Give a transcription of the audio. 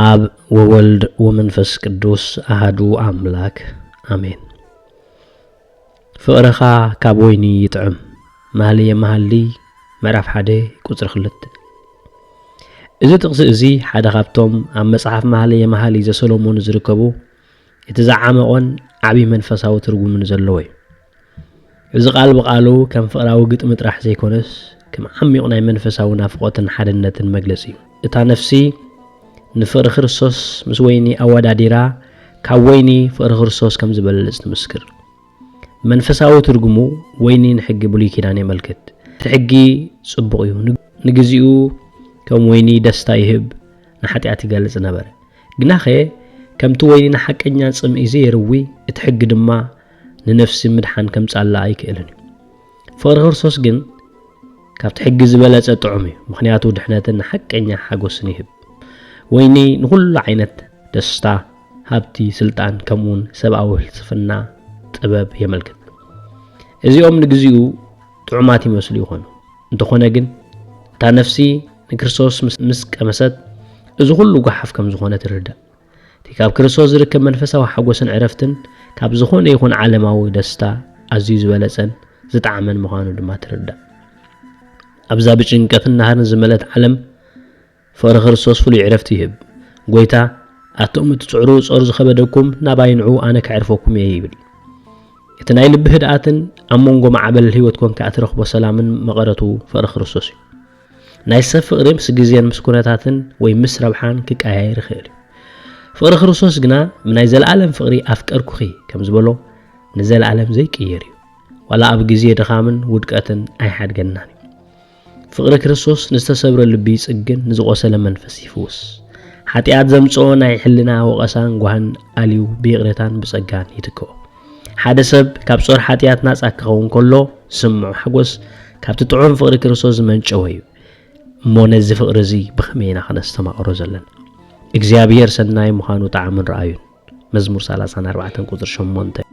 አብ ወወልድ ወመንፈስ ቅዱስ አሐዱ አምላክ አሜን። ፍቅርኻ ካብ ወይኒ ይጥዕም መኃልየ መኃሊ ምዕራፍ 1 ቁጽር 2 እዚ ጥቕሲ እዚ ሓደ ካብቶም ኣብ መጽሓፍ መኃልየ መኃሊ ዘሰሎሞን ዝርከቡ የተዛዓመቆን ዓቢ መንፈሳዊ ትርጉምን ዘለዎ እዩ። እዚ ቃል በቃሉ ከም ፍቅራዊ ግጥሚ ጥራሕ ዘይኮነስ ከም ዓሚቕ ናይ መንፈሳዊ ናፍቆትን ሓድነትን መግለጺ እዩ። እታ ነፍሲ ንፍቅሪ ክርስቶስ ምስ ወይኒ ኣወዳዲራ ካብ ወይኒ ፍቅሪ ክርስቶስ ከም ዝበለጽ ትምስክር። መንፈሳዊ ትርጉሙ ወይኒ ንሕጊ ብሉይ ኪዳን የመልክት። እቲ ሕጊ ጽቡቕ እዩ፣ ንግዚኡ ከም ወይኒ ደስታ ይህብ፣ ንኃጢአት ይገልጽ ነበረ። ግናኸ ከምቲ ወይኒ ንሓቀኛ ጽምኢ ዘየርዊ እቲ ሕጊ ድማ ንነፍሲ ምድሓን ከም ጻላ ኣይክእልን እዩ። ፍቅሪ ክርስቶስ ግን ካብቲ ሕጊ ዝበለጸ ጥዑም እዩ፣ ምክንያቱ ድሕነትን ሓቀኛ ሓጎስን ይህብ። ወይኒ ንኩሉ ዓይነት ደስታ፣ ሃብቲ፣ ስልጣን ከምውን ሰብኣዊ ፍልስፍና ጥበብ የመልክት። እዚኦም ንግዚኡ ጥዑማት ይመስሉ ይኾኑ እንተኾነ ግን እታ ነፍሲ ንክርስቶስ ምስ ቀመሰት እዚ ኩሉ ጓሓፍ ከም ዝኾነ ትርዳእ። እቲ ካብ ክርስቶስ ዝርከብ መንፈሳዊ ሓጎስን ዕረፍትን ካብ ዝኾነ ይኹን ዓለማዊ ደስታ ኣዝዩ ዝበለጸን ዝጣዕመን ምዃኑ ድማ ትርዳእ። ኣብዛ ብጭንቀትን ናሃርን ዝመለት ዓለም ፍቅሪ ክርስቶስ ፍሉይ ዕረፍቲ ይህብ። ጎይታ ኣቶም እትጽዕሩ ጾር ዝኸበደኩም ናባይንዑ ኣነ ከዕርፈኩም እየ ይብል። እቲ ናይ ልቢ ህድኣትን ኣብ መንጎ ማዕበል ህይወት ኮንካ እትረኽቦ ሰላምን መቐረቱ ፍቅሪ ክርስቶስ እዩ። ናይ ሰብ ፍቅሪ ምስ ግዜን ምስ ኩነታትን ወይ ምስ ረብሓን ክቀያየር ይኽእል እዩ። ፍቅሪ ክርስቶስ ግና ብናይ ዘለዓለም ፍቅሪ ኣፍቀርኩኺ ከም ዝበሎ ንዘለዓለም ዘይቅየር እዩ። ዋላ ኣብ ግዜ ድኻምን ውድቀትን ኣይሓድገናን እዩ። ፍቅሪ ክርስቶስ ንዝተሰብረ ልቢ ይጽግን፣ ንዝቆሰለ መንፈስ ይፍውስ። ሓጢአት ዘምጽኦ ናይ ሕልና ወቐሳን ጓህን ኣልዩ ብይቕርታን ብጸጋን ይትክኦ። ሓደ ሰብ ካብ ጾር ሓጢአት ናጻ ክኸውን ከሎ ዝስምዖ ሓጎስ ካብቲ ጥዑም ፍቅሪ ክርስቶስ ዝመንጨወ እዩ። እሞ ነዚ ፍቅሪ እዚ ብኸመይ ኢና ኸነስተማቕሮ ዘለና? እግዚአብሔር ሰናይ ምዃኑ ጣዕምን ረኣዩን። መዝሙር 34 ቁጽር 8